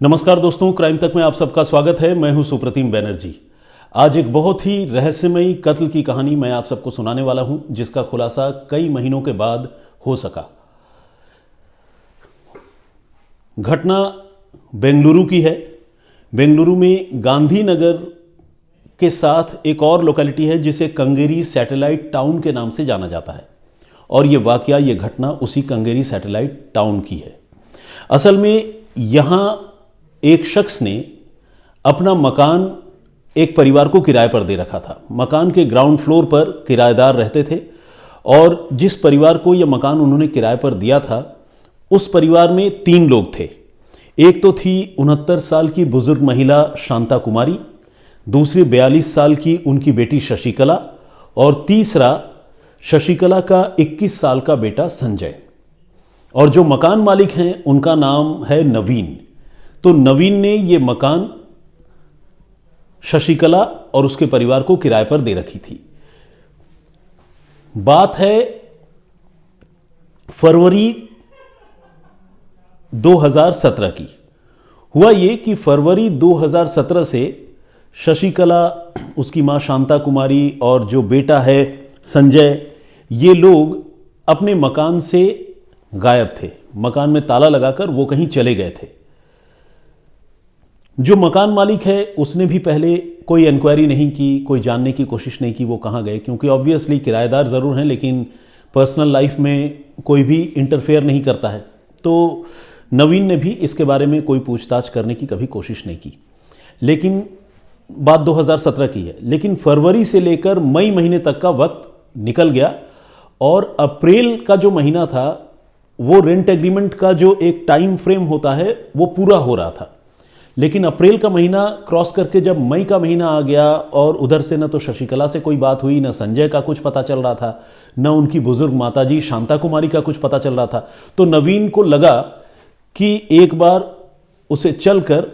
नमस्कार दोस्तों, क्राइम तक में आप सबका स्वागत है। मैं हूं सुप्रतिम बैनर्जी। आज एक बहुत ही रहस्यमयी कत्ल की कहानी मैं आप सबको सुनाने वाला हूं, जिसका खुलासा कई महीनों के बाद हो सका। घटना बेंगलुरु की है। बेंगलुरु में गांधीनगर के साथ एक और लोकेलिटी है जिसे कंगेरी सैटेलाइट टाउन के नाम से जाना जाता है, और ये घटना उसी कंगेरी सैटेलाइट टाउन की है। असल में यहां एक शख्स ने अपना मकान एक परिवार को किराए पर दे रखा था। मकान के ग्राउंड फ्लोर पर किराएदार रहते थे, और जिस परिवार को यह मकान उन्होंने किराए पर दिया था, उस परिवार में 3 लोग थे। एक तो थी 69 साल की बुजुर्ग महिला शांता कुमारी, दूसरी 42 साल की उनकी बेटी शशिकला, और तीसरा शशिकला का 21 साल का बेटा संजय। और जो मकान मालिक हैं उनका नाम है नवीन। तो नवीन ने ये मकान शशिकला और उसके परिवार को किराए पर दे रखी थी। बात है फरवरी 2017 की। हुआ ये कि फरवरी 2017 से शशिकला, उसकी मां शांता कुमारी और जो बेटा है संजय, ये लोग अपने मकान से गायब थे। मकान में ताला लगाकर वो कहीं चले गए थे। जो मकान मालिक है उसने भी पहले कोई इंक्वायरी नहीं की, कोई जानने की कोशिश नहीं की वो कहाँ गए, क्योंकि ऑब्वियसली किराएदार ज़रूर हैं लेकिन पर्सनल लाइफ में कोई भी इंटरफेयर नहीं करता है। तो नवीन ने भी इसके बारे में कोई पूछताछ करने की कभी कोशिश नहीं की। लेकिन बात 2017 की है, लेकिन फरवरी से लेकर मई महीने तक का वक्त निकल गया, और अप्रैल का जो महीना था वो रेंट एग्रीमेंट का जो एक टाइम फ्रेम होता है वो पूरा हो रहा था। लेकिन अप्रैल का महीना क्रॉस करके जब मई का महीना आ गया, और उधर से न तो शशिकला से कोई बात हुई, न संजय का कुछ पता चल रहा था, न उनकी बुजुर्ग माताजी शांता कुमारी का कुछ पता चल रहा था, तो नवीन को लगा कि एक बार उसे चलकर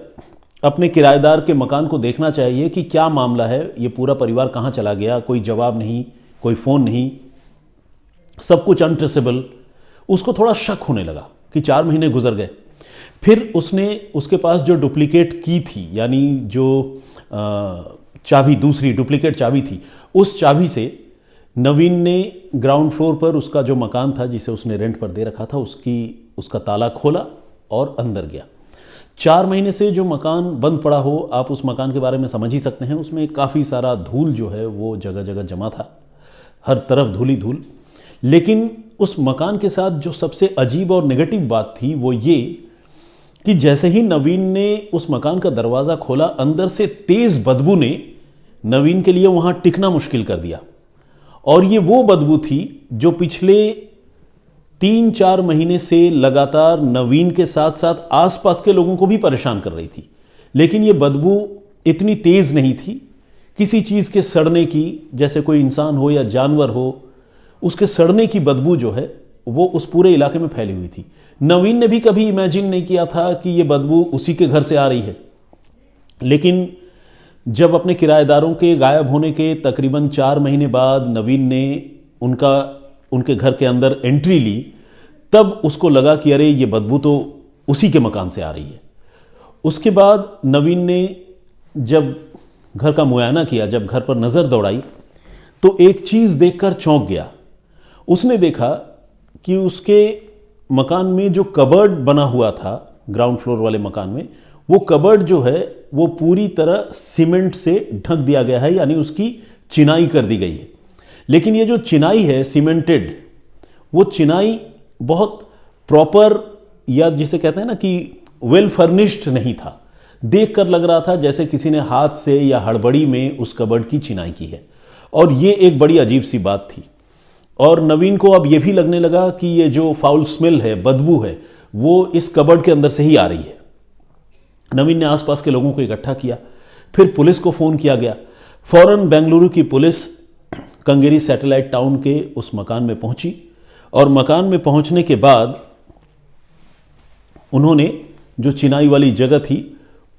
अपने किराएदार के मकान को देखना चाहिए कि क्या मामला है, ये पूरा परिवार कहाँ चला गया, कोई जवाब नहीं, कोई फ़ोन नहीं, सब कुछ अनट्रेसेबल। उसको थोड़ा शक होने लगा कि 4 महीने गुजर गए। फिर उसने उसके पास जो डुप्लीकेट की थी, यानी जो चाबी, दूसरी डुप्लीकेट चाबी थी, उस चाबी से नवीन ने ग्राउंड फ्लोर पर उसका जो मकान था जिसे उसने रेंट पर दे रखा था उसका ताला खोला और अंदर गया। 4 महीने से जो मकान बंद पड़ा हो, आप उस मकान के बारे में समझ ही सकते हैं। उसमें काफ़ी सारा धूल जो है वो जगह जगह जमा था, हर तरफ धूल ही धूल। लेकिन उस मकान के साथ जो सबसे अजीब और नेगेटिव बात थी वो ये कि जैसे ही नवीन ने उस मकान का दरवाज़ा खोला, अंदर से तेज़ बदबू ने नवीन के लिए वहाँ टिकना मुश्किल कर दिया। और ये वो बदबू थी जो पिछले 3-4 महीने से लगातार नवीन के साथ साथ आसपास के लोगों को भी परेशान कर रही थी। लेकिन ये बदबू इतनी तेज़ नहीं थी, किसी चीज़ के सड़ने की, जैसे कोई इंसान हो या जानवर हो, उसके सड़ने की बदबू जो है वो उस पूरे इलाके में फैली हुई थी। नवीन ने भी कभी इमेजिन नहीं किया था कि ये बदबू उसी के घर से आ रही है। लेकिन जब अपने किराएदारों के गायब होने के तकरीबन 4 महीने बाद नवीन ने उनके घर के अंदर एंट्री ली, तब उसको लगा कि अरे ये बदबू तो उसी के मकान से आ रही है। उसके बाद नवीन ने जब घर का मुआयना किया, जब घर पर नज़र दौड़ाई, तो एक चीज़ देखकर चौंक गया। उसने देखा कि उसके मकान में जो कबर्ड बना हुआ था ग्राउंड फ्लोर वाले मकान में, वो कबर्ड जो है वो पूरी तरह सीमेंट से ढक दिया गया है, यानी उसकी चिनाई कर दी गई है। लेकिन ये जो चिनाई है सीमेंटेड, वो चिनाई बहुत प्रॉपर, या जिसे कहते हैं ना कि वेल फर्निश्ड नहीं था। देख कर लग रहा था जैसे किसी ने हाथ से या हड़बड़ी में उस कबर्ड की चिनाई की है। और ये एक बड़ी अजीब सी बात थी। और नवीन को अब ये भी लगने लगा कि ये जो फाउल स्मेल है, बदबू है, वो इस कबर्ड के अंदर से ही आ रही है। नवीन ने आसपास के लोगों को इकट्ठा किया, फिर पुलिस को फ़ोन किया गया। फौरन बेंगलुरु की पुलिस कंगेरी सैटेलाइट टाउन के उस मकान में पहुंची, और मकान में पहुंचने के बाद उन्होंने जो चिनाई वाली जगह थी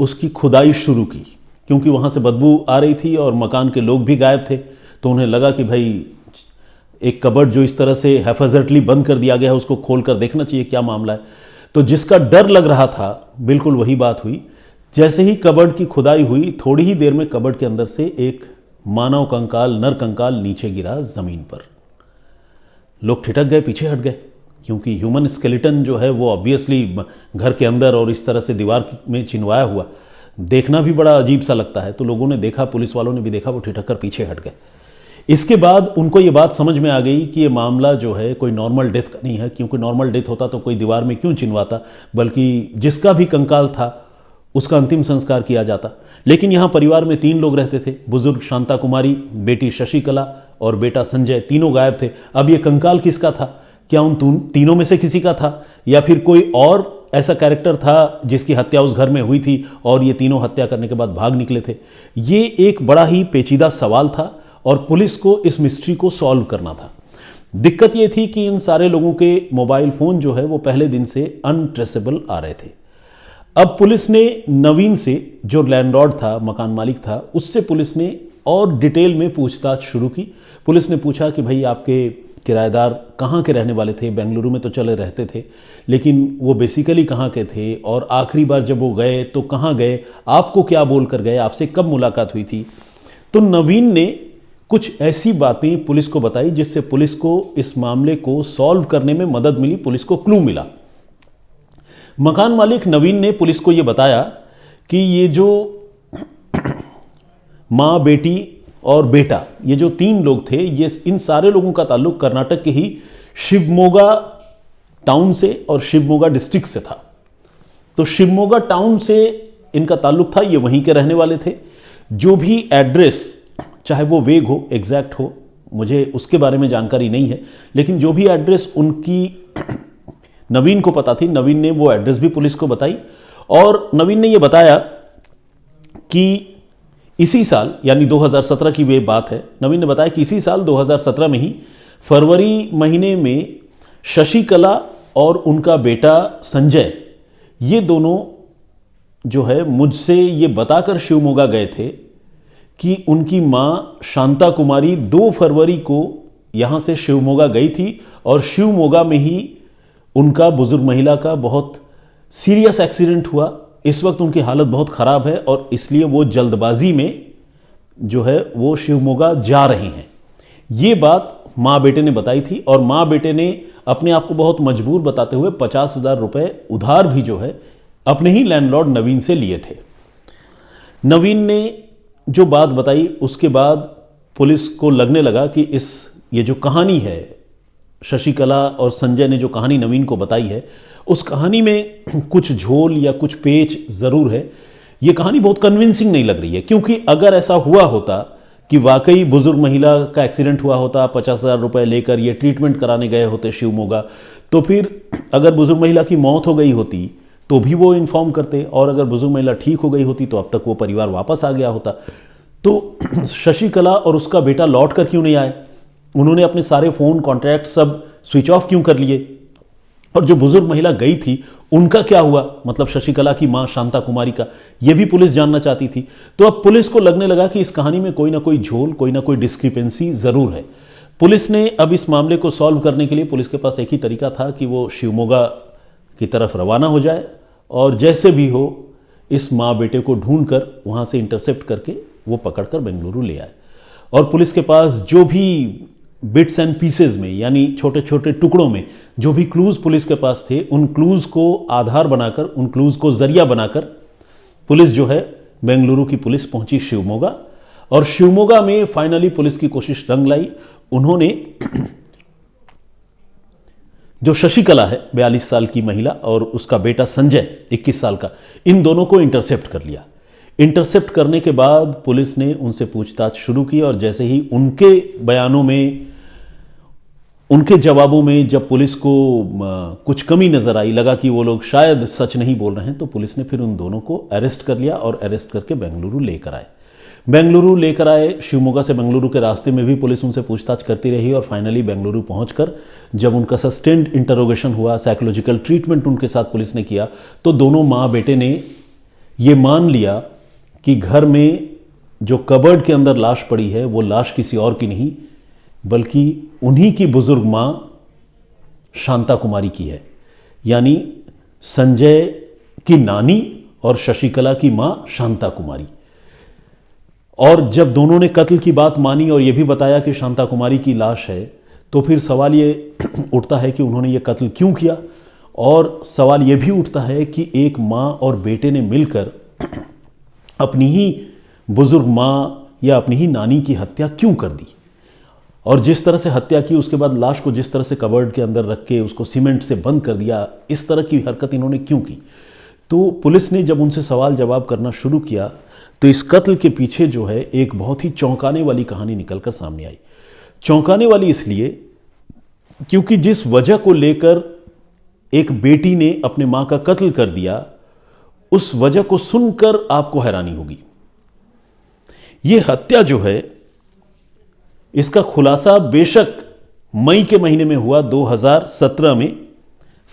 उसकी खुदाई शुरू की, क्योंकि वहाँ से बदबू आ रही थी और मकान के लोग भी गायब थे। तो उन्हें लगा कि भाई एक कबर्ड जो इस तरह से हेफाजतली बंद कर दिया गया है उसको खोल कर देखना चाहिए क्या मामला है। तो जिसका डर लग रहा था, बिल्कुल वही बात हुई। जैसे ही कबर्ड की खुदाई हुई, थोड़ी ही देर में कबर्ड के अंदर से एक मानव कंकाल, नर कंकाल नीचे गिरा जमीन पर। लोग ठिठक गए, पीछे हट गए, क्योंकि ह्यूमन स्केलेटन जो है वो ऑब्वियसली घर के अंदर और इस तरह से दीवार में चिनवाया हुआ देखना भी बड़ा अजीब सा लगता है। तो लोगों ने देखा, पुलिस वालों ने भी देखा, वो ठिठक कर पीछे हट गए। इसके बाद उनको ये बात समझ में आ गई कि ये मामला जो है कोई नॉर्मल डेथ का नहीं है, क्योंकि नॉर्मल डेथ होता तो कोई दीवार में क्यों चिनवाता, बल्कि जिसका भी कंकाल था उसका अंतिम संस्कार किया जाता। लेकिन यहाँ परिवार में 3 लोग रहते थे, बुजुर्ग शांता कुमारी, बेटी शशिकला और बेटा संजय, तीनों गायब थे। अब ये कंकाल किसका था? क्या उन तीनों में से किसी का था, या फिर कोई और ऐसा कैरेक्टर था जिसकी हत्या उस घर में हुई थी और ये तीनों हत्या करने के बाद भाग निकले थे? ये एक बड़ा ही पेचीदा सवाल था और पुलिस को इस मिस्ट्री को सॉल्व करना था। दिक्कत ये थी कि इन सारे लोगों के मोबाइल फोन जो है वो पहले दिन से अनट्रेसेबल आ रहे थे। अब पुलिस ने नवीन से, जो लैंडलॉर्ड था, मकान मालिक था, उससे पुलिस ने और डिटेल में पूछताछ शुरू की। पुलिस ने पूछा कि भाई आपके किराएदार कहाँ के रहने वाले थे? बेंगलुरु में तो चले रहते थे, लेकिन वो बेसिकली कहाँ के थे, और आखिरी बार जब वो गए तो कहाँ गए, आपको क्या बोल कर गए, आपसे कब मुलाकात हुई थी? तो नवीन ने कुछ ऐसी बातें पुलिस को बताई जिससे पुलिस को इस मामले को सॉल्व करने में मदद मिली, पुलिस को क्लू मिला। मकान मालिक नवीन ने पुलिस को यह बताया कि ये जो माँ, बेटी और बेटा, ये जो 3 लोग थे, ये इन सारे लोगों का ताल्लुक कर्नाटक के ही शिवमोगा टाउन से और शिवमोगा डिस्ट्रिक्ट से था। तो शिवमोगा टाउन से इनका ताल्लुक था, ये वहीं के रहने वाले थे। जो भी एड्रेस, चाहे वो वेग हो, एग्जैक्ट हो, मुझे उसके बारे में जानकारी नहीं है, लेकिन जो भी एड्रेस उनकी नवीन को पता थी, नवीन ने वो एड्रेस भी पुलिस को बताई। और नवीन ने ये बताया कि इसी साल, यानी 2017 की वे बात है, नवीन ने बताया कि इसी साल 2017 में ही फरवरी महीने में शशिकला और उनका बेटा संजय, ये दोनों जो है मुझसे ये बताकर शिवमोगा गए थे कि उनकी माँ शांता कुमारी 2 फरवरी को यहाँ से शिवमोगा गई थी और शिवमोगा में ही उनका, बुजुर्ग महिला का, बहुत सीरियस एक्सीडेंट हुआ। इस वक्त उनकी हालत बहुत ख़राब है और इसलिए वो जल्दबाजी में जो है वो शिवमोगा जा रहे हैं। ये बात माँ बेटे ने बताई थी और माँ बेटे ने अपने आप को बहुत मजबूर बताते हुए 50,000 रुपये उधार भी जो है अपने ही लैंडलॉर्ड नवीन से लिए थे। नवीन ने जो बात बताई उसके बाद पुलिस को लगने लगा कि ये जो कहानी है, शशिकला और संजय ने जो कहानी नवीन को बताई है, उस कहानी में कुछ झोल या कुछ पेच ज़रूर है। ये कहानी बहुत कन्विंसिंग नहीं लग रही है, क्योंकि अगर ऐसा हुआ होता कि वाकई बुजुर्ग महिला का एक्सीडेंट हुआ होता, 50,000 रुपये लेकर ये ट्रीटमेंट कराने गए होते शिवमोगा, तो फिर अगर बुजुर्ग महिला की मौत हो गई होती तो भी वो इन्फॉर्म करते, और अगर बुजुर्ग महिला ठीक हो गई होती तो अब तक वो परिवार वापस आ गया होता। तो शशिकला और उसका बेटा लौट कर क्यों नहीं आए? उन्होंने अपने सारे फ़ोन कॉन्टैक्ट सब स्विच ऑफ क्यों कर लिए? और जो बुजुर्ग महिला गई थी उनका क्या हुआ, मतलब शशिकला की मां शांता कुमारी का, यह भी पुलिस जानना चाहती थी। तो अब पुलिस को लगने लगा कि इस कहानी में कोई ना कोई झोल, कोई ना कोई डिस्क्रिपेंसी ज़रूर है। पुलिस ने अब इस मामले को सॉल्व करने के लिए, पुलिस के पास एक ही तरीका था कि वो शिवमोगा की तरफ रवाना हो जाए और जैसे भी हो इस माँ बेटे को ढूंढकर वहाँ से इंटरसेप्ट करके वो पकड़कर बेंगलुरु ले आए। और पुलिस के पास जो भी बिट्स एंड पीसेज में, यानी छोटे छोटे टुकड़ों में जो भी क्लूज पुलिस के पास थे, उन क्लूज को आधार बनाकर, उन क्लूज को जरिया बनाकर पुलिस जो है, बेंगलुरु की पुलिस पहुंची शिवमोगा। और शिवमोगा में फाइनली पुलिस की कोशिश रंग लाई। उन्होंने जो शशिकला है 42 साल की महिला और उसका बेटा संजय 21 साल का, इन दोनों को इंटरसेप्ट कर लिया। इंटरसेप्ट करने के बाद पुलिस ने उनसे पूछताछ शुरू की और जैसे ही उनके बयानों में, उनके जवाबों में जब पुलिस को कुछ कमी नजर आई, लगा कि वो लोग शायद सच नहीं बोल रहे हैं, तो पुलिस ने फिर उन दोनों को अरेस्ट कर लिया और अरेस्ट करके बेंगलुरु लेकर आए। बेंगलुरु लेकर आए, शिवमोगा से बेंगलुरु के रास्ते में भी पुलिस उनसे पूछताछ करती रही और फाइनली बेंगलुरु पहुंचकर जब उनका सस्टेन्ड इंटरोगेशन हुआ, साइकोलॉजिकल ट्रीटमेंट उनके साथ पुलिस ने किया, तो दोनों माँ बेटे ने ये मान लिया कि घर में जो कबर्ड के अंदर लाश पड़ी है वो लाश किसी और की नहीं बल्कि उन्हीं की बुजुर्ग माँ शांता कुमारी की है। यानी संजय की नानी और शशिकला की मां शांता कुमारी। और जब दोनों ने कत्ल की बात मानी और यह भी बताया कि शांता कुमारी की लाश है, तो फिर सवाल ये उठता है कि उन्होंने ये कत्ल क्यों किया। और सवाल ये भी उठता है कि एक माँ और बेटे ने मिलकर अपनी ही बुजुर्ग माँ या अपनी ही नानी की हत्या क्यों कर दी, और जिस तरह से हत्या की उसके बाद लाश को जिस तरह से कबर्ड के अंदर रख के उसको सीमेंट से बंद कर दिया, इस तरह की हरकत इन्होंने क्यों की। तो पुलिस ने जब उनसे सवाल जवाब करना शुरू किया तो इस कत्ल के पीछे जो है एक बहुत ही चौंकाने वाली कहानी निकलकर सामने आई। चौंकाने वाली इसलिए क्योंकि जिस वजह को लेकर एक बेटी ने अपने मां का कत्ल कर दिया, उस वजह को सुनकर आपको हैरानी होगी। यह हत्या जो है, इसका खुलासा बेशक मई के महीने में हुआ 2017 में,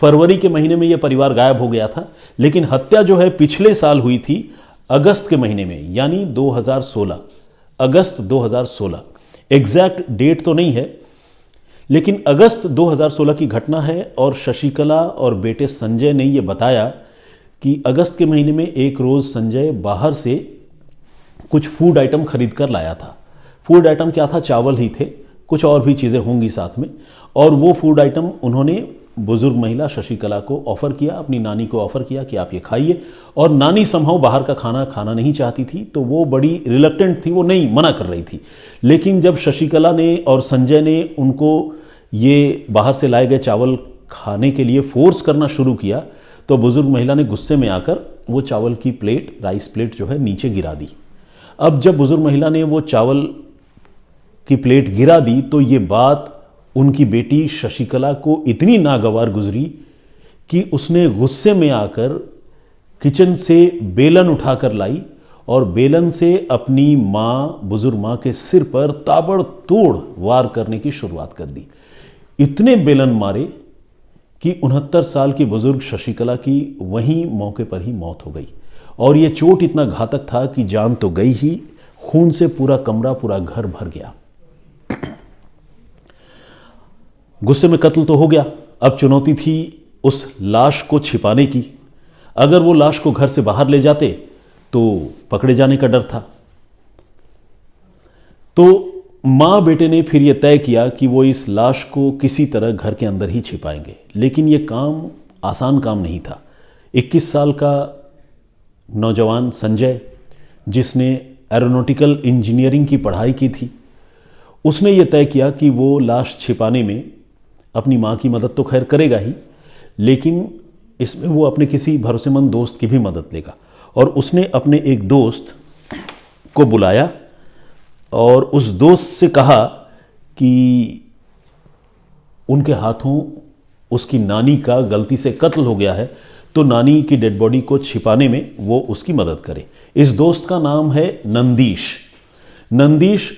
फरवरी के महीने में यह परिवार गायब हो गया था, लेकिन हत्या जो है पिछले साल हुई थी अगस्त के महीने में, यानी 2016, अगस्त 2016। एग्जैक्ट डेट तो नहीं है, लेकिन अगस्त 2016 की घटना है। और शशिकला और बेटे संजय ने यह बताया कि अगस्त के महीने में एक रोज़ संजय बाहर से कुछ फूड आइटम खरीद कर लाया था। फूड आइटम क्या था? चावल ही थे, कुछ और भी चीज़ें होंगी साथ में। और वो फूड आइटम उन्होंने बुजुर्ग महिला शशिकला को ऑफ़र किया, अपनी नानी को ऑफ़र किया कि आप ये खाइए। और नानी समहाउ बाहर का खाना खाना नहीं चाहती थी, तो वो बड़ी रिलक्टेंट थी, वो नहीं मना कर रही थी। लेकिन जब शशिकला ने और संजय ने उनको ये बाहर से लाए गए चावल खाने के लिए फोर्स करना शुरू किया, तो बुजुर्ग महिला ने गुस्से में आकर वो चावल की प्लेट, राइस प्लेट जो है, नीचे गिरा दी। अब जब बुजुर्ग महिला ने वो चावल की प्लेट गिरा दी तो ये बात उनकी बेटी शशिकला को इतनी नागवार गुजरी कि उसने गुस्से में आकर किचन से बेलन उठाकर लाई और बेलन से अपनी माँ, बुजुर्ग माँ के सिर पर ताबड़तोड़ वार करने की शुरुआत कर दी। इतने बेलन मारे कि 69 साल की बुजुर्ग शशिकला की वहीं मौके पर ही मौत हो गई। और ये चोट इतना घातक था कि जान तो गई ही, खून से पूरा कमरा, पूरा घर भर गया। गुस्से में कत्ल तो हो गया, अब चुनौती थी उस लाश को छिपाने की। अगर वो लाश को घर से बाहर ले जाते तो पकड़े जाने का डर था। तो मां बेटे ने फिर यह तय किया कि वो इस लाश को किसी तरह घर के अंदर ही छिपाएंगे। लेकिन यह काम आसान काम नहीं था। 21 साल का नौजवान संजय, जिसने एरोनॉटिकल इंजीनियरिंग की पढ़ाई की थी, उसने ये तय किया कि वो लाश छिपाने में अपनी माँ की मदद तो खैर करेगा ही, लेकिन इसमें वो अपने किसी भरोसेमंद दोस्त की भी मदद लेगा। और उसने अपने एक दोस्त को बुलाया और उस दोस्त से कहा कि उनके हाथों उसकी नानी का गलती से कत्ल हो गया है, तो नानी की डेड बॉडी को छिपाने में वो उसकी मदद करे। इस दोस्त का नाम है नंदीश। नंदीश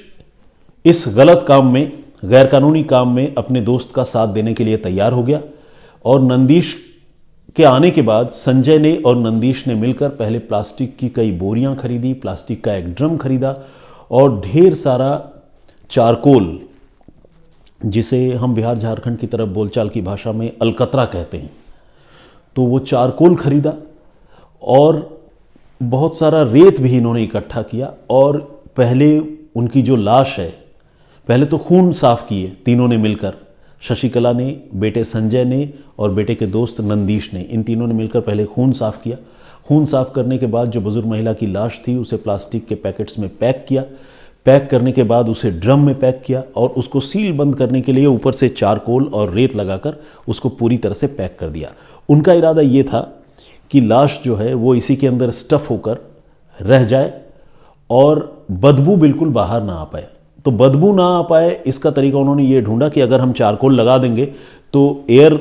इस गलत काम में, गैरकानूनी काम में अपने दोस्त का साथ देने के लिए तैयार हो गया। और नंदीश के आने के बाद संजय ने और नंदीश ने मिलकर पहले प्लास्टिक की कई बोरियां खरीदी, प्लास्टिक का एक ड्रम खरीदा और ढेर सारा चारकोल, जिसे हम बिहार झारखंड की तरफ बोलचाल की भाषा में अलकतरा कहते हैं, तो वो चारकोल खरीदा और बहुत सारा रेत भी इन्होंने इकट्ठा किया। और पहले उनकी जो लाश है, पहले तो खून साफ किए तीनों ने मिलकर, शशिकला ने, बेटे संजय ने और बेटे के दोस्त नंदीश ने, इन तीनों ने मिलकर पहले खून साफ किया। खून साफ करने के बाद जो बुजुर्ग महिला की लाश थी उसे प्लास्टिक के पैकेट्स में पैक किया। पैक करने के बाद उसे ड्रम में पैक किया और उसको सील बंद करने के लिए ऊपर से चारकोल और रेत लगाकर उसको पूरी तरह से पैक कर दिया। उनका इरादा ये था कि लाश जो है वो इसी के अंदर स्टफ होकर रह जाए और बदबू बिल्कुल बाहर ना आ पाए। तो बदबू ना आ पाए इसका तरीका उन्होंने ये ढूंढा कि अगर हम चारकोल लगा देंगे तो एयर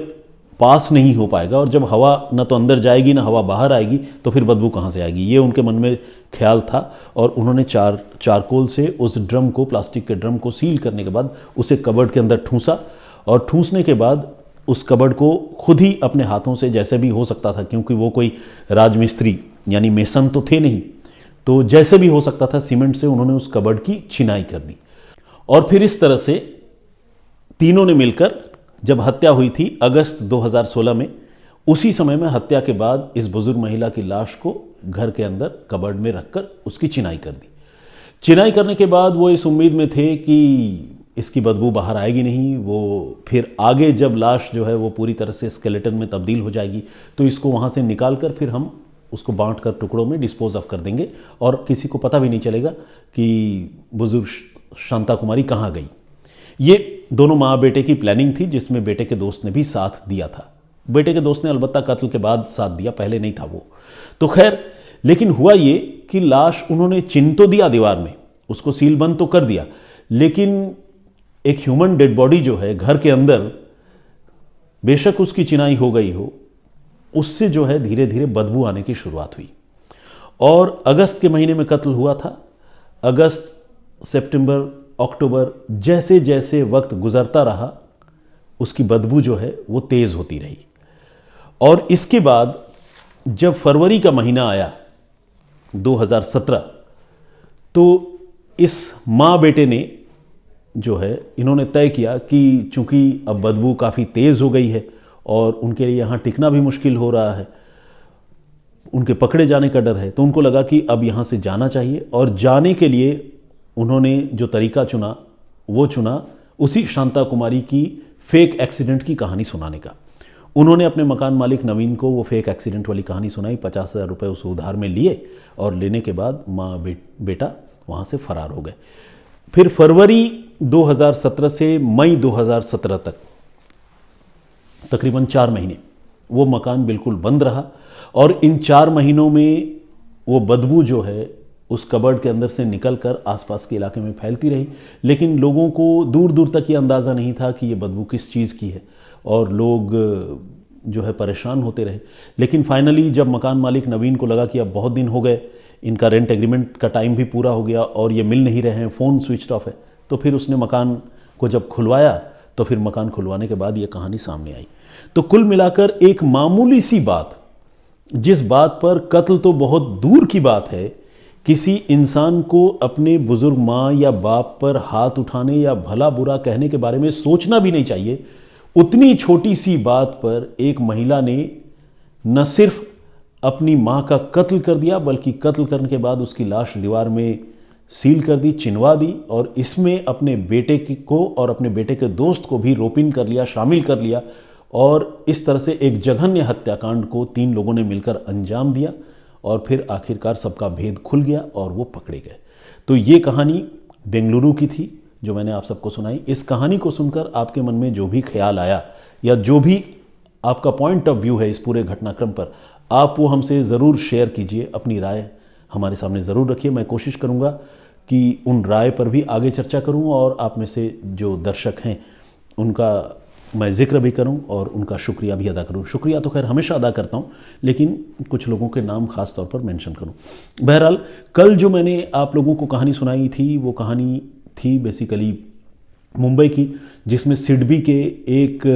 पास नहीं हो पाएगा और जब हवा न तो अंदर जाएगी ना हवा बाहर आएगी तो फिर बदबू कहाँ से आएगी, ये उनके मन में ख्याल था। और उन्होंने चारकोल से उस ड्रम को, प्लास्टिक के ड्रम को सील करने के बाद उसे कबर्ड के अंदर ठूंसा और ठूंसने के बाद उस कबर्ड को खुद ही अपने हाथों से, जैसे भी हो सकता था, क्योंकि वो कोई राजमिस्त्री यानी मेसन तो थे नहीं, तो जैसे भी हो सकता था सीमेंट से उन्होंने उस कबर्ड की छिनाई कर दी। और फिर इस तरह से तीनों ने मिलकर, जब हत्या हुई थी अगस्त 2016 में, उसी समय में हत्या के बाद इस बुजुर्ग महिला की लाश को घर के अंदर कबर्ड में रखकर उसकी चिनाई कर दी। चिनाई करने के बाद वो इस उम्मीद में थे कि इसकी बदबू बाहर आएगी नहीं, वो फिर आगे जब लाश जो है वो पूरी तरह से स्केलेटन में तब्दील हो जाएगी तो इसको वहाँ से निकाल कर फिर हम उसको बांट कर टुकड़ों में डिस्पोज ऑफ कर देंगे और किसी को पता भी नहीं चलेगा कि बुजुर्ग शांता कुमारी कहाँ गई। ये दोनों माँ बेटे की प्लानिंग थी, जिसमें बेटे के दोस्त ने भी साथ दिया था। बेटे के दोस्त ने अलबत्ता कत्ल के बाद साथ दिया, पहले नहीं था वो। तो खैर, लेकिन हुआ ये कि लाश उन्होंने चिन तो दिया दीवार में, उसको सील बंद तो कर दिया, लेकिन एक ह्यूमन डेड बॉडी जो है घर के अंदर, बेशक उसकी चिनाई हो गई हो, उससे जो है धीरे धीरे बदबू आने की शुरुआत हुई। और अगस्त के महीने में कत्ल हुआ था। अगस्त, सितंबर, अक्टूबर, जैसे जैसे वक्त गुजरता रहा उसकी बदबू जो है वो तेज होती रही। और इसके बाद जब फरवरी का महीना आया 2017, तो इस माँ बेटे ने जो है, इन्होंने तय किया कि चूंकि अब बदबू काफ़ी तेज़ हो गई है और उनके लिए यहाँ टिकना भी मुश्किल हो रहा है, उनके पकड़े जाने का डर है, तो उनको लगा कि अब यहाँ से जाना चाहिए। और जाने के लिए उन्होंने जो तरीका चुना वो चुना उसी शांता कुमारी की फेक एक्सीडेंट की कहानी सुनाने का। उन्होंने अपने मकान मालिक नवीन को वो फेक एक्सीडेंट वाली कहानी सुनाई, 50,000 रुपये उसे उधार में लिए और लेने के बाद माँ बेटा वहाँ से फरार हो गए। फिर फरवरी 2017 से मई 2017 तक तकरीबन 4 महीने वो मकान बिल्कुल बंद रहा और इन 4 महीनों में वो बदबू जो है उस कबर्ड के अंदर से निकलकर आसपास के इलाके में फैलती रही। लेकिन लोगों को दूर दूर तक ये अंदाज़ा नहीं था कि ये बदबू किस चीज़ की है और लोग जो है परेशान होते रहे। लेकिन फाइनली जब मकान मालिक नवीन को लगा कि अब बहुत दिन हो गए, इनका रेंट एग्रीमेंट का टाइम भी पूरा हो गया और ये मिल नहीं रहे हैं, फ़ोन स्विच ऑफ है, तो फिर उसने मकान को जब खुलवाया तो फिर मकान खुलवाने के बाद ये कहानी सामने आई। तो कुल मिलाकर एक मामूली सी बात, जिस बात पर कत्ल तो बहुत दूर की बात है, किसी इंसान को अपने बुजुर्ग माँ या बाप पर हाथ उठाने या भला बुरा कहने के बारे में सोचना भी नहीं चाहिए, उतनी छोटी सी बात पर एक महिला ने न सिर्फ अपनी माँ का कत्ल कर दिया बल्कि कत्ल करने के बाद उसकी लाश दीवार में सील कर दी, चिनवा दी और इसमें अपने बेटे को और अपने बेटे के दोस्त को भी रोपिन कर लिया, शामिल कर लिया और इस तरह से एक जघन्य हत्याकांड को 3 लोगों ने मिलकर अंजाम दिया और फिर आखिरकार सबका भेद खुल गया और वो पकड़े गए। तो ये कहानी बेंगलुरु की थी जो मैंने आप सबको सुनाई। इस कहानी को सुनकर आपके मन में जो भी ख्याल आया या जो भी आपका पॉइंट ऑफ व्यू है इस पूरे घटनाक्रम पर, आप वो हमसे ज़रूर शेयर कीजिए, अपनी राय हमारे सामने ज़रूर रखिए। मैं कोशिश करूँगा कि उन राय पर भी आगे चर्चा करूँ और आप में से जो दर्शक हैं उनका मैं जिक्र भी करूं और उनका शुक्रिया भी अदा करूं। शुक्रिया तो खैर हमेशा अदा करता हूं, लेकिन कुछ लोगों के नाम खास तौर पर मेंशन करूं। बहरहाल, कल जो मैंने आप लोगों को कहानी सुनाई थी वो कहानी थी बेसिकली मुंबई की, जिसमें सिडबी के एक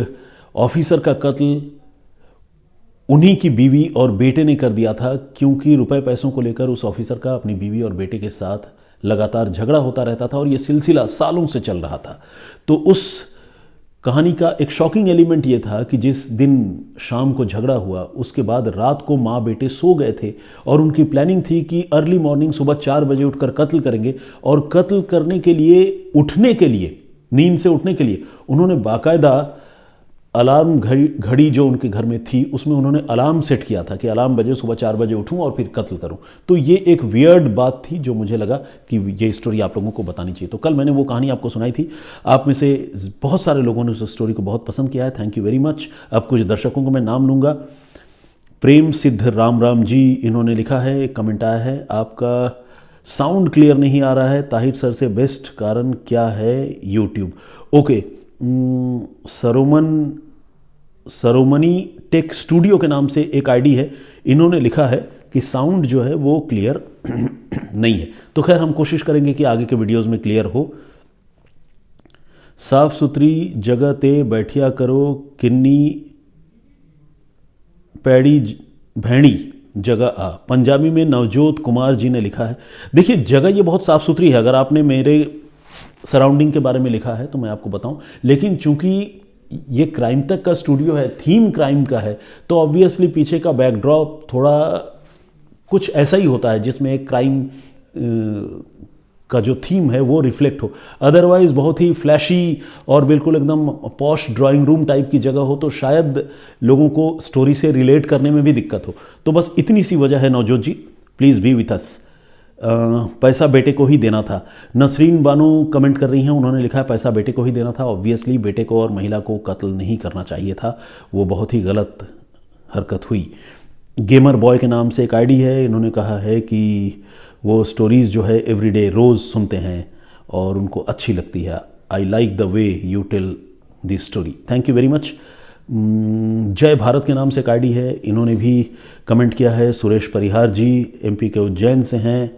ऑफिसर का कत्ल उन्हीं की बीवी और बेटे ने कर दिया था, क्योंकि रुपए पैसों को लेकर उस ऑफिसर का अपनी बीवी और बेटे के साथ लगातार झगड़ा होता रहता था और ये सिलसिला सालों से चल रहा था। तो उस कहानी का एक शॉकिंग एलिमेंट ये था कि जिस दिन शाम को झगड़ा हुआ उसके बाद रात को माँ बेटे सो गए थे और उनकी प्लानिंग थी कि अर्ली मॉर्निंग सुबह 4 बजे उठकर कत्ल करेंगे और कत्ल करने के लिए, उठने के लिए, नींद से उठने के लिए उन्होंने बाकायदा अलार्म घड़ी जो उनके घर में थी उसमें उन्होंने अलार्म सेट किया था कि अलार्म बजे, सुबह 4 बजे उठूं और फिर कत्ल करूं। तो ये एक वियर्ड बात थी जो मुझे लगा कि ये स्टोरी आप लोगों को बतानी चाहिए। तो कल मैंने वो कहानी आपको सुनाई थी। आप में से बहुत सारे लोगों ने उस स्टोरी को बहुत पसंद किया है, थैंक यू वेरी मच। अब कुछ दर्शकों को मैं नाम लूँगा। प्रेम सिद्ध राम जी, इन्होंने लिखा है, एक कमेंट आया है, आपका साउंड क्लियर नहीं आ रहा है ताहिर सर से बेस्ट कारण क्या है यूट्यूब। ओके, सरोमनी टेक स्टूडियो के नाम से एक आईडी है, इन्होंने लिखा है कि साउंड जो है वो क्लियर नहीं है। तो खैर हम कोशिश करेंगे कि आगे के वीडियोस में क्लियर हो। साफ सुथरी जगह ते बैठिया करो, किन्नी पैड़ी भैणी जगह आ। पंजाबी में नवजोत कुमार जी ने लिखा है। देखिए, जगह ये बहुत साफ सुथरी है। अगर आपने मेरे सराउंडिंग के बारे में लिखा है तो मैं आपको बताऊं, लेकिन चूंकि ये क्राइम तक का स्टूडियो है, थीम क्राइम का है, तो ऑब्वियसली पीछे का बैकड्रॉप थोड़ा कुछ ऐसा ही होता है जिसमें एक क्राइम का जो थीम है वो रिफ्लेक्ट हो। अदरवाइज बहुत ही फ्लैशी और बिल्कुल एकदम पॉश ड्राइंग रूम टाइप की जगह हो तो शायद लोगों को स्टोरी से रिलेट करने में भी दिक्कत हो। तो बस इतनी सी वजह है नवजोत जी, प्लीज़ बी विथ अस। पैसा बेटे को ही देना था, नसरीन बानो कमेंट कर रही हैं, उन्होंने लिखा है पैसा बेटे को ही देना था। ऑब्वियसली बेटे को और महिला को कत्ल नहीं करना चाहिए था, वो बहुत ही गलत हरकत हुई। गेमर बॉय के नाम से एक आईडी है, इन्होंने कहा है कि वो स्टोरीज़ जो है एवरीडे रोज़ सुनते हैं और उनको अच्छी लगती है। I like the way you tell this story, thank you very much. जय भारत के नाम से एक आईडी है, इन्होंने भी कमेंट किया है। सुरेश परिहार जी एमपी के उज्जैन से हैं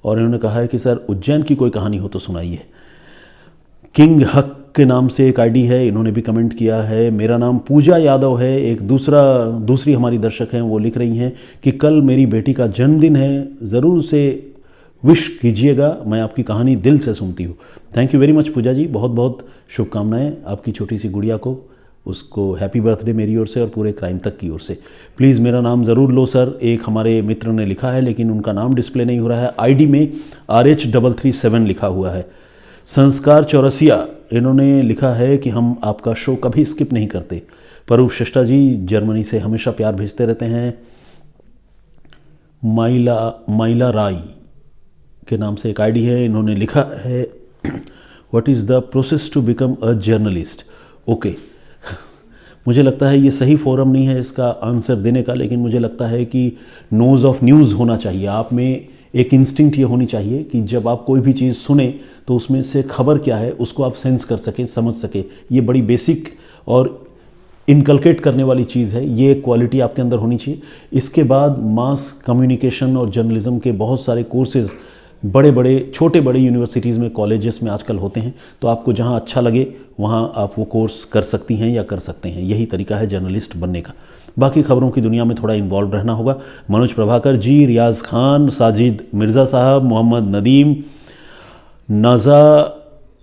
और इन्होंने कहा है कि सर उज्जैन की कोई कहानी हो तो सुनाइए। किंग हक के नाम से एक आईडी है, इन्होंने भी कमेंट किया है। मेरा नाम पूजा यादव है, एक दूसरी हमारी दर्शक हैं, वो लिख रही हैं कि कल मेरी बेटी का जन्मदिन है, ज़रूर से विश कीजिएगा, मैं आपकी कहानी दिल से सुनती हूँ। थैंक यू वेरी मच पूजा जी, बहुत बहुत शुभकामनाएं आपकी छोटी सी गुड़िया को, उसको हैप्पी बर्थडे मेरी ओर से और पूरे क्राइम तक की ओर से। प्लीज़ मेरा नाम ज़रूर लो सर। एक हमारे मित्र ने लिखा है लेकिन उनका नाम डिस्प्ले नहीं हो रहा है, आईडी में RH337 लिखा हुआ है। संस्कार चौरसिया, इन्होंने लिखा है कि हम आपका शो कभी स्किप नहीं करते। परूप श्रेष्ठा जी जर्मनी से हमेशा प्यार भेजते रहते हैं। माइला राय के नाम से एक आईडी है, इन्होंने लिखा है what is the process to become a journalist. Okay, मुझे लगता है ये सही फोरम नहीं है इसका आंसर देने का, लेकिन मुझे लगता है कि नोज़ ऑफ न्यूज़ होना चाहिए आप में। एक इंस्टिंक्ट ये होनी चाहिए कि जब आप कोई भी चीज़ सुने तो उसमें से खबर क्या है उसको आप सेंस कर सकें, समझ सकें। ये बड़ी बेसिक और इनकलकेट करने वाली चीज़ है, ये क्वालिटी आपके अंदर होनी चाहिए। इसके बाद मास कम्युनिकेशन और जर्नलिज्म के बहुत सारे कोर्सेज़ बड़े बड़े छोटे बड़े यूनिवर्सिटीज़ में, कॉलेजेस में आजकल होते हैं, तो आपको जहाँ अच्छा लगे वहाँ आप वो कोर्स कर सकती हैं या कर सकते हैं। यही तरीका है जर्नलिस्ट बनने का। बाकी खबरों की दुनिया में थोड़ा इन्वॉल्व रहना होगा। मनोज प्रभाकर जी, रियाज खान, साजिद मिर्ज़ा साहब, मोहम्मद नदीम,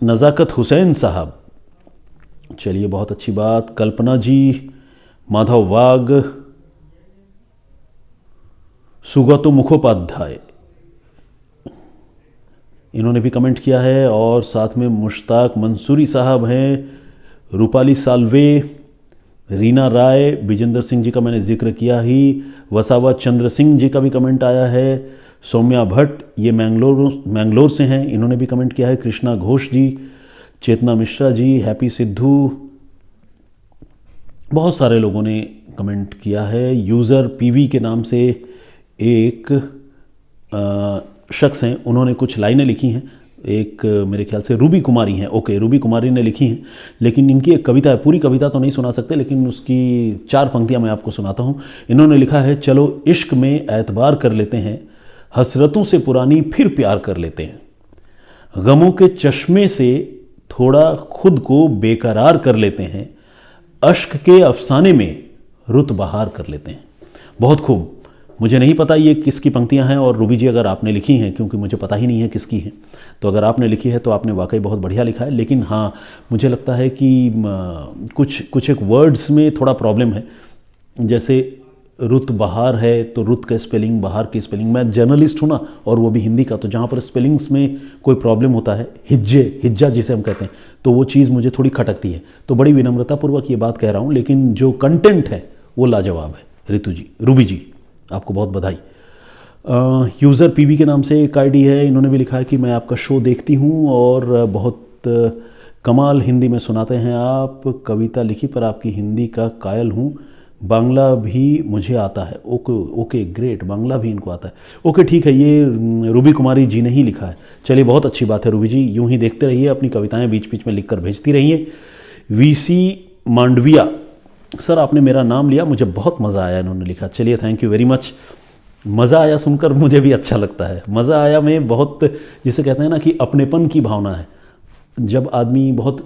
नज़ाकत हुसैन साहब, चलिए बहुत अच्छी बात। कल्पना जी, माधव वाघ, सुगत मुखोपाध्याय, इन्होंने भी कमेंट किया है। और साथ में मुश्ताक मंसूरी साहब हैं, रूपाली साल्वे, रीना राय, विजेंद्र सिंह जी का मैंने जिक्र किया ही, वसावा चंद्र सिंह जी का भी कमेंट आया है। सौम्या भट्ट, ये मैंगलोर से हैं, इन्होंने भी कमेंट किया है। कृष्णा घोष जी, चेतना मिश्रा जी, हैप्पी सिद्धू, बहुत सारे लोगों ने कमेंट किया है। यूज़र पीवी के नाम से एक शख्स हैं, उन्होंने कुछ लाइनें लिखी हैं। एक मेरे ख्याल से रूबी कुमारी हैं, ओके रूबी कुमारी ने लिखी हैं, लेकिन इनकी एक कविता है, पूरी कविता तो नहीं सुना सकते लेकिन उसकी 4 पंक्तियां मैं आपको सुनाता हूं। इन्होंने लिखा है, चलो इश्क में एतबार कर लेते हैं, हसरतों से पुरानी फिर प्यार कर लेते हैं, गमों के चश्मे से थोड़ा खुद को बेकरार कर लेते हैं, अश्क के अफसाने में रुत बहार कर लेते हैं। बहुत खूब। मुझे नहीं पता ये किसकी पंक्तियां हैं, और रूबी जी अगर आपने लिखी हैं, क्योंकि मुझे पता ही नहीं है किसकी है, तो अगर आपने लिखी है तो आपने वाकई बहुत बढ़िया लिखा है। लेकिन हाँ, मुझे लगता है कि कुछ एक वर्ड्स में थोड़ा प्रॉब्लम है। जैसे रुत बहार है तो रुत का स्पेलिंग, बहार की स्पेलिंग, मैं जर्नलिस्ट हूँ ना, और वो भी हिंदी का, तो जहाँ पर स्पेलिंग्स में कोई प्रॉब्लम होता है, हिज्जा जिसे हम कहते हैं, तो वो चीज़ मुझे थोड़ी खटकती है। तो बड़ी विनम्रतापूर्वक ये बात कह रहा हूँ, लेकिन जो कंटेंट है वो लाजवाब है। रूबी जी आपको बहुत बधाई। यूज़र पीवी के नाम से एक आईडी है, इन्होंने भी लिखा है कि मैं आपका शो देखती हूँ और बहुत कमाल हिंदी में सुनाते हैं आप, कविता लिखी पर आपकी हिंदी का कायल हूँ, बांग्ला भी मुझे आता है। ओके ग्रेट, बांग्ला भी इनको आता है। ओके ठीक है, ये रूबी कुमारी जी ने ही लिखा है। चलिए बहुत अच्छी बात है रूबी जी, यूँ ही देखते रहिए, अपनी कविताएँ बीच बीच में लिख कर भेजती रहिए। VC मांडविया सर, आपने मेरा नाम लिया, मुझे बहुत मज़ा आया, इन्होंने लिखा। चलिए थैंक यू वेरी मच। मज़ा आया सुनकर मुझे भी अच्छा लगता है। मज़ा आया में बहुत, जिसे कहते हैं ना कि अपनेपन की भावना है। जब आदमी बहुत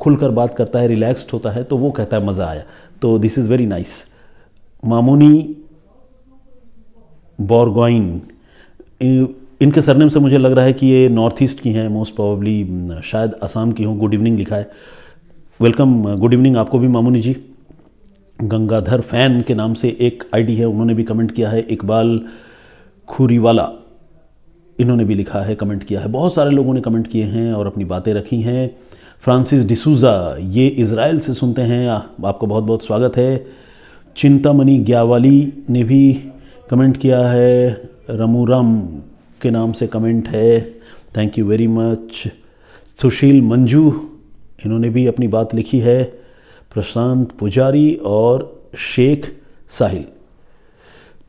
खुलकर बात करता है, रिलैक्स्ड होता है, तो वो कहता है मज़ा आया। तो this is very nice. Mamuni Borgohain, इनके सरनेम से मुझे लग रहा है कि ये नॉर्थ ईस्ट की हैं, मोस्ट प्रोबेबली शायद असम की हों। गुड इवनिंग लिखा है। वेलकम, गुड इवनिंग आपको भी मामूनी जी। गंगाधर फैन के नाम से एक आईडी है, उन्होंने भी कमेंट किया है। इकबाल खुरीवाला, इन्होंने भी लिखा है, कमेंट किया है। बहुत सारे लोगों ने कमेंट किए हैं और अपनी बातें रखी हैं। फ्रांसिस डिसूजा, ये इज़राइल से सुनते हैं, आपका बहुत बहुत स्वागत है। चिंतामणि ग्यावाली ने भी कमेंट किया है। रमूराम के नाम से कमेंट है, थैंक यू वेरी मच। सुशील मंजू, इन्होंने भी अपनी बात लिखी है। प्रशांत पुजारी और शेख साहिल।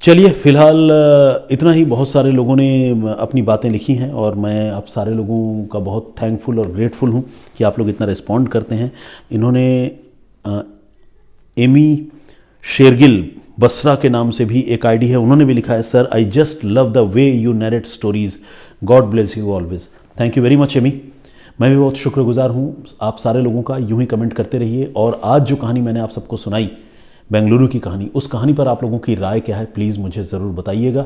चलिए फ़िलहाल इतना ही। बहुत सारे लोगों ने अपनी बातें लिखी हैं और मैं आप सारे लोगों का बहुत थैंकफुल और ग्रेटफुल हूँ कि आप लोग इतना रिस्पॉन्ड करते हैं। इन्होंने एमी शेरगिल बसरा के नाम से भी एक आईडी है, उन्होंने भी लिखा है, sir I just love the way you narrate stories, God bless you always. Thank you very much Amy, मैं भी बहुत शुक्रगुजार हूँ आप सारे लोगों का। यूं ही कमेंट करते रहिए। और आज जो कहानी मैंने आप सबको सुनाई, बेंगलुरु की कहानी, उस कहानी पर आप लोगों की राय क्या है प्लीज़ मुझे ज़रूर बताइएगा।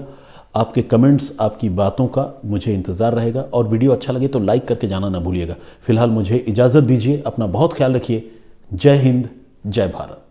आपके कमेंट्स, आपकी बातों का मुझे इंतज़ार रहेगा। और वीडियो अच्छा लगे तो लाइक करके जाना ना भूलिएगा। फिलहाल मुझे इजाज़त दीजिए, अपना बहुत ख्याल रखिए। जय हिंद, जय भारत।